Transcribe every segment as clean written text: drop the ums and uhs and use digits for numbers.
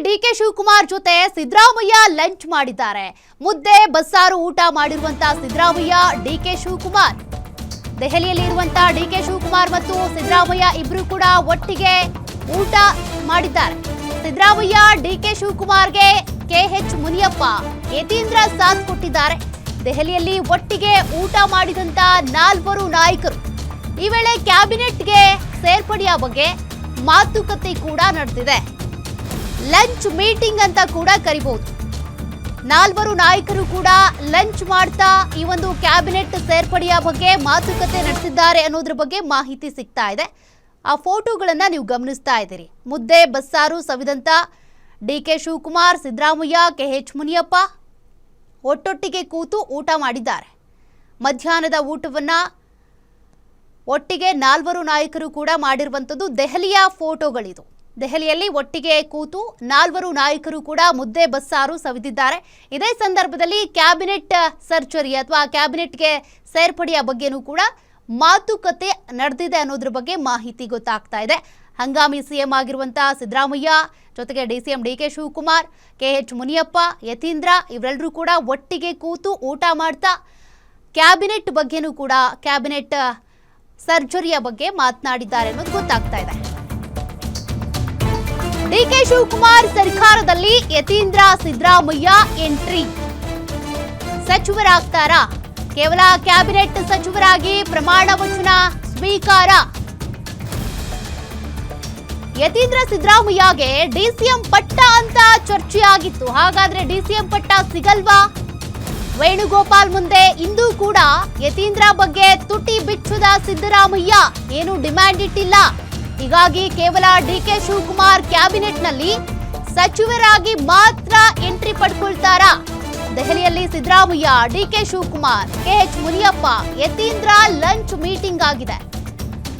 DK Shivakumar ಜೊತೆ Siddaramaiah lunch ಮಾಡಿದ್ದಾರೆ. ಮುದ್ದೆ ಬಸ್ಸಾರು ಊಟ ಮಾಡಿರುವಂತ ಸಿದ್ದರಾಮಯ್ಯ ಡಿಕೆ ಶಿವಕುಮಾರ್ ದೆಹಲಿಯಲ್ಲಿ ಇರುವಂತ ಡಿಕೆ ಶಿವಕುಮಾರ್ ಮತ್ತು ಸಿದ್ದರಾಮಯ್ಯ ಇಬ್ರು ಕೂಡ ಒಟ್ಟಿಗೆ ಊಟ ಮಾಡಿದ್ದಾರೆ. ಸಿದ್ದರಾಮಯ್ಯ ಡಿಕೆ ಶಿವಕುಮಾರ್ಗೆ ಕೆಎಚ್ ಮುನಿಯಪ್ಪ ಯತೀಂದ್ರ ಸಾಥ್ ಕೊಟ್ಟಿದ್ದಾರೆ. ದೆಹಲಿಯಲ್ಲಿ ಒಟ್ಟಿಗೆ ಊಟ ಮಾಡಿದಂತ 4 ನಾಯಕರು ಈ ವೇಳೆ ಕ್ಯಾಬಿನೆಟ್ಗೆ ಸೇರ್ಪಡೆಯ ಬಗ್ಗೆ ಮಾತುಕತೆ ಕೂಡ ನಡೆದಿದೆ. ಲಂಚ್ ಮೀಟಿಂಗ್ ಅಂತ ಕೂಡ ಕರಿಬಹುದು. 4 ನಾಯಕರು ಕೂಡ ಲಂಚ್ ಮಾಡ್ತಾ ಈ ಒಂದು ಕ್ಯಾಬಿನೆಟ್ ಸೇರ್ಪಡೆಯ ಬಗ್ಗೆ ಮಾತುಕತೆ ನಡೆಸಿದ್ದಾರೆ ಅನ್ನೋದ್ರ ಬಗ್ಗೆ ಮಾಹಿತಿ ಸಿಗ್ತಾ ಇದೆ. ಆ ಫೋಟೋಗಳನ್ನ ನೀವು ಗಮನಿಸ್ತಾ ಇದ್ದೀರಿ. ಮುದ್ದೆ ಬಸ್ಸಾರು ಸವಿದಂತ ಡಿಕೆ ಶಿವಕುಮಾರ್, ಸಿದ್ದರಾಮಯ್ಯ, ಕೆಎಚ್ ಮುನಿಯಪ್ಪ ಒಟ್ಟೊಟ್ಟಿಗೆ ಕೂತು ಊಟ ಮಾಡಿದ್ದಾರೆ. ಮಧ್ಯಾಹ್ನದ ಊಟವನ್ನ ಒಟ್ಟಿಗೆ 4 ನಾಯಕರು ಕೂಡ ಮಾಡಿರುವಂಥದ್ದು ದೆಹಲಿಯ ಫೋಟೋಗಳಿದು. ದೆಹಲಿಯಲ್ಲಿ ಒಟ್ಟಿಗೆ ಕೂತು 4 ನಾಯಕರು ಕೂಡ ಮುದ್ದೆ ಬಸ್ಸಾರು ಸವಿದಿದ್ದಾರೆ. ಇದೇ ಸಂದರ್ಭದಲ್ಲಿ ಕ್ಯಾಬಿನೆಟ್ ಸರ್ಜರಿ ಅಥವಾ ಕ್ಯಾಬಿನೆಟ್ಗೆ ಸೇರ್ಪಡೆಯ ಬಗ್ಗೆನೂ ಕೂಡ ಮಾತುಕತೆ ನಡೆದಿದೆ ಅನ್ನೋದ್ರ ಬಗ್ಗೆ ಮಾಹಿತಿ ಗೊತ್ತಾಗ್ತಾ ಇದೆ. ಹಂಗಾಮಿ ಸಿಎಂ ಆಗಿರುವಂತಹ ಸಿದ್ದರಾಮಯ್ಯ ಜೊತೆಗೆ ಡಿಸಿಎಂ ಡಿಕೆ ಶಿವಕುಮಾರ್, ಕೆಎಚ್ ಮುನಿಯಪ್ಪ, ಯತೀಂದ್ರ ಇವರೆಲ್ಲರೂ ಕೂಡ ಒಟ್ಟಿಗೆ ಕೂತು ಊಟ ಮಾಡ್ತಾ ಕ್ಯಾಬಿನೆಟ್ ಬಗ್ಗೆನೂ ಕೂಡ ಕ್ಯಾಬಿನೆಟ್ ಸರ್ಜರಿಯ ಬಗ್ಗೆ ಮಾತನಾಡಿದ್ದಾರೆ ಅನ್ನೋದು ಗೊತ್ತಾಗ್ತಾ ಇದೆ. ಡಿಕೆ ಶಿವಕುಮಾರ್ ಸರ್ಕಾರದಲ್ಲಿ ಯತೀಂದ್ರ ಸಿದ್ದರಾಮಯ್ಯ ಎಂಟ್ರಿ. ಸಚಿವರಾಗ್ತಾರಾ? ಕೇವಲ ಕ್ಯಾಬಿನೆಟ್ ಸಚಿವರಾಗಿ ಪ್ರಮಾಣ ವಚನ ಸ್ವೀಕಾರ. ಯತೀಂದ್ರ ಸಿದ್ದರಾಮಯ್ಯಗೆ ಡಿಸಿಎಂ ಪಟ್ಟ ಅಂತ ಚರ್ಚೆಯಾಗಿತ್ತು. ಹಾಗಾದ್ರೆ ಡಿಸಿಎಂ ಪಟ್ಟ ಸಿಗಲ್ವಾ? ವೇಣುಗೋಪಾಲ್ ಮುಂದೆ ಇಂದು ಕೂಡ ಯತೀಂದ್ರ ಬಗ್ಗೆ ತುಟಿ ಬಿಚ್ಚದ ಸಿದ್ದರಾಮಯ್ಯ ಏನು ಡಿಮ್ಯಾಂಡ್ ಇಟ್ಟಿಲ್ಲ. ಹೀಗಾಗಿ ಕೇವಲ ಡಿಕೆ ಶಿವಕುಮಾರ್ ಕ್ಯಾಬಿನೆಟ್ನಲ್ಲಿ ಸಚಿವರಾಗಿ ಮಾತ್ರ ಎಂಟ್ರಿ ಪಡ್ಕೊಳ್ತಾರಾ? ದೆಹಲಿಯಲ್ಲಿ ಸಿದ್ದರಾಮಯ್ಯ, ಡಿಕೆ ಶಿವಕುಮಾರ್, ಕೆಎಚ್ ಮುನಿಯಪ್ಪ, ಯತೀಂದ್ರ ಲಂಚ್ ಮೀಟಿಂಗ್ ಆಗಿದೆ.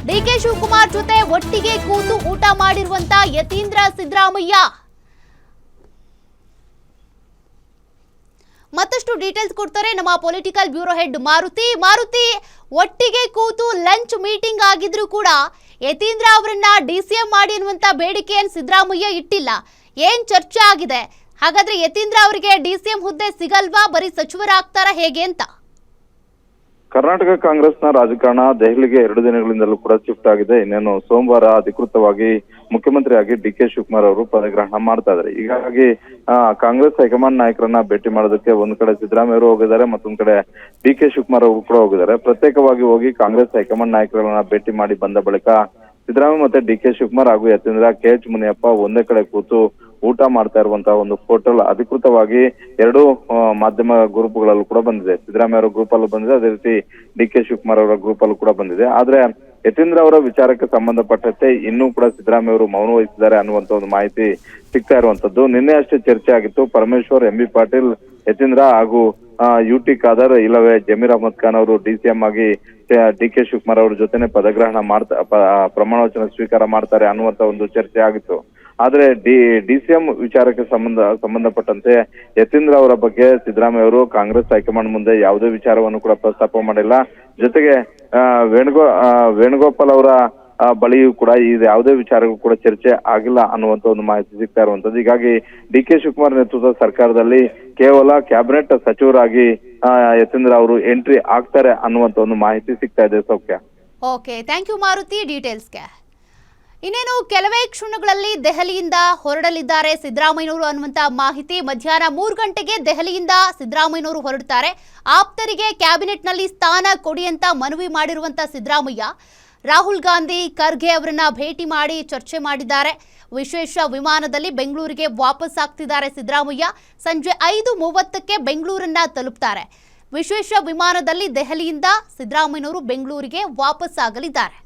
ಡಿಕೆ ಶಿವಕುಮಾರ್ ಜೊತೆ ಒಟ್ಟಿಗೆ ಕೂತು ಊಟ ಮಾಡಿರುವಂತ ಯತೀಂದ್ರ ಸಿದ್ದರಾಮಯ್ಯ. ಮತ್ತಷ್ಟು ಡೀಟೇಲ್ಸ್ ಕೊಡ್ತಾರೆ ನಮ್ಮ ಪೊಲಿಟಿಕಲ್ ಬ್ಯೂರೋ ಹೆಡ್ ಮಾರುತಿ. ಒಟ್ಟಿಗೆ ಕೂತು ಲಂಚ್ ಮೀಟಿಂಗ್ ಆಗಿದ್ರು ಕೂಡ ಯತೀಂದ್ರ ಅವರನ್ನ ಡಿಸಿಎಂ ಮಾಡಿ ಅನ್ನುವಂತ ಬೇಡಿಕೆಯನ್ನು ಸಿದ್ದರಾಮಯ್ಯ ಇಟ್ಟಿಲ್ಲ. ಏನ್ ಚರ್ಚೆ ಆಗಿದೆ? ಹಾಗಾದ್ರೆ ಯತೀಂದ್ರ ಅವರಿಗೆ ಡಿಸಿಎಂ ಹುದ್ದೆ ಸಿಗಲ್ವಾ? ಬರೀ ಸಚಿವರಾಗ್ತಾರಾ ಹೇಗೆ ಅಂತ? ಕರ್ನಾಟಕ ಕಾಂಗ್ರೆಸ್ನ ರಾಜಕಾರಣ ದೆಹಲಿಗೆ 2 ದಿನಗಳಿಂದಲೂ ಕೂಡ ಶಿಫ್ಟ್ ಆಗಿದೆ. ಇನ್ನೇನು ಸೋಮವಾರ ಅಧಿಕೃತವಾಗಿ ಮುಖ್ಯಮಂತ್ರಿಯಾಗಿ ಡಿಕೆ ಶಿವಕುಮಾರ್ ಅವರು ಪದಗ್ರಹಣ ಮಾಡ್ತಾ ಇದ್ದಾರೆ. ಹೀಗಾಗಿ ಕಾಂಗ್ರೆಸ್ ಹೈಕಮಾಂಡ್ ನಾಯಕರನ್ನ ಭೇಟಿ ಮಾಡೋದಕ್ಕೆ ಒಂದ್ ಕಡೆ ಸಿದ್ದರಾಮಯ್ಯ ಅವರು ಹೋಗಿದ್ದಾರೆ, ಮತ್ತೊಂದ್ ಕಡೆ ಡಿಕೆ ಶಿವಕುಮಾರ್ ಅವರು ಕೂಡ ಹೋಗಿದ್ದಾರೆ. ಪ್ರತ್ಯೇಕವಾಗಿ ಹೋಗಿ ಕಾಂಗ್ರೆಸ್ ಹೈಕಮಾಂಡ್ ನಾಯಕರನ್ನ ಭೇಟಿ ಮಾಡಿ ಬಂದ ಬಳಿಕ ಸಿದ್ದರಾಮಯ್ಯ ಮತ್ತೆ ಡಿಕೆ ಶಿವಕುಮಾರ್ ಹಾಗೂ ಯತೀಂದ್ರ, ಕೆಎಚ್ ಮುನಿಯಪ್ಪ ಒಂದೇ ಕಡೆ ಕೂತು ಊಟ ಮಾಡ್ತಾ ಇರುವಂತಹ ಒಂದು ಫೋಟೋ ಅಧಿಕೃತವಾಗಿ 2 ಮಾಧ್ಯಮ ಗ್ರೂಪ್ಗಳಲ್ಲೂ ಕೂಡ ಬಂದಿದೆ. ಸಿದ್ದರಾಮಯ್ಯ ಅವರ ಗ್ರೂಪ್ ಅಲ್ಲೂ ಬಂದಿದೆ, ಅದೇ ರೀತಿ ಡಿಕೆ ಶಿವಕುಮಾರ್ ಅವರ ಗ್ರೂಪ್ ಅಲ್ಲೂ ಕೂಡ ಬಂದಿದೆ. ಆದ್ರೆ ಯತೀಂದ್ರ ಅವರ ವಿಚಾರಕ್ಕೆ ಸಂಬಂಧಪಟ್ಟಂತೆ ಇನ್ನೂ ಕೂಡ ಸಿದ್ದರಾಮಯ್ಯ ಅವರು ಮೌನ ವಹಿಸಿದ್ದಾರೆ ಅನ್ನುವಂತ ಒಂದು ಮಾಹಿತಿ ಸಿಗ್ತಾ ಇರುವಂತದ್ದು. ನಿನ್ನೆ ಅಷ್ಟೇ ಚರ್ಚೆ ಆಗಿತ್ತು. ಪರಮೇಶ್ವರ್, ಎಂಬಿ ಪಾಟೀಲ್, ಯತೀಂದ್ರ ಹಾಗೂ ಯುಟಿ ಖಾದರ್ ಇಲ್ಲವೇ ಜಮೀರ್ ಅಹಮದ್ ಖಾನ್ ಅವರು ಡಿಸಿಎಂ ಆಗಿ ಡಿಕೆ ಶಿವಕುಮಾರ್ ಅವ್ರ ಜೊತೆನೆ ಪದಗ್ರಹಣ ಪ್ರಮಾಣ ವಚನ ಸ್ವೀಕಾರ ಮಾಡ್ತಾರೆ ಅನ್ನುವಂತ ಒಂದು ಚರ್ಚೆ ಆಗಿತ್ತು. ಆದ್ರೆ ಡಿಸಿಎಂ ವಿಚಾರಕ್ಕೆ ಸಂಬಂಧಪಟ್ಟಂತೆ ಯತೀಂದ್ರ ಅವರ ಬಗ್ಗೆ ಸಿದ್ದರಾಮಯ್ಯ ಅವರು ಕಾಂಗ್ರೆಸ್ ಹೈಕಮಾಂಡ್ ಮುಂದೆ ಯಾವುದೇ ವಿಚಾರವನ್ನು ಕೂಡ ಪ್ರಸ್ತಾಪ ಮಾಡಿಲ್ಲ. ಜೊತೆಗೆ ವೇಣುಗೋಪಾಲ್ ಅವರ ಬಳಿಯೂ ಕೂಡ ಇದು ಯಾವುದೇ ವಿಚಾರಕ್ಕೂ ಕೂಡ ಚರ್ಚೆ ಆಗಿಲ್ಲ ಅನ್ನುವಂತ ಒಂದು ಮಾಹಿತಿ ಸಿಗ್ತಾ ಇರುವಂತದ್ದು. ಹೀಗಾಗಿ ಡಿಕೆ ಶಿವಕುಮಾರ್ ನೇತೃತ್ವದ ಸರ್ಕಾರದಲ್ಲಿ ಕೇವಲ ಕ್ಯಾಬಿನೆಟ್ ಸಚಿವರಾಗಿ ಯತೀಂದ್ರ ಅವರು ಎಂಟ್ರಿ ಆಗ್ತಾರೆ ಅನ್ನುವಂತ ಒಂದು ಮಾಹಿತಿ ಸಿಗ್ತಾ ಇದೆ. ಸೌಖ್ಯ. ಓಕೆ, ಥ್ಯಾಂಕ್ ಯು ಮಾರುತಿ ಡೀಟೇಲ್ಸ್ಗೆ. ಇನ್ನೇನು ಕೆಲವೇ ಕ್ಷಣಗಳಲ್ಲಿ ದೆಹಲಿಯಿಂದ ಹೊರಡಲಿದ್ದಾರೆ ಸಿದ್ದರಾಮಯ್ಯನವರು ಅನ್ನುವಂತ ಮಾಹಿತಿ. ಮಧ್ಯಾಹ್ನ 3 ಗಂಟೆಗೆ ದೆಹಲಿಯಿಂದ ಸಿದ್ದರಾಮಯ್ಯನವರು ಹೊರಡ್ತಾರೆ. ಆಪ್ತರಿಗೆ ಕ್ಯಾಬಿನೆಟ್ನಲ್ಲಿ ಸ್ಥಾನ ಕೊಡಿ ಅಂತ ಮನವಿ ಮಾಡಿರುವಂತ ಸಿದ್ದರಾಮಯ್ಯ ರಾಹುಲ್ ಗಾಂಧಿ, ಖರ್ಗೆ ಅವರನ್ನ ಭೇಟಿ ಮಾಡಿ ಚರ್ಚೆ ಮಾಡಿದ್ದಾರೆ. ವಿಶೇಷ ವಿಮಾನದಲ್ಲಿ ಬೆಂಗಳೂರಿಗೆ ವಾಪಸ್ ಆಗ್ತಿದ್ದಾರೆ ಸಿದ್ದರಾಮಯ್ಯ. ಸಂಜೆ 5:30ಕ್ಕೆ ಬೆಂಗಳೂರನ್ನ ತಲುಪ್ತಾರೆ. ವಿಶೇಷ ವಿಮಾನದಲ್ಲಿ ದೆಹಲಿಯಿಂದ ಸಿದ್ದರಾಮಯ್ಯನವರು ಬೆಂಗಳೂರಿಗೆ ವಾಪಸ್ ಆಗಲಿದ್ದಾರೆ.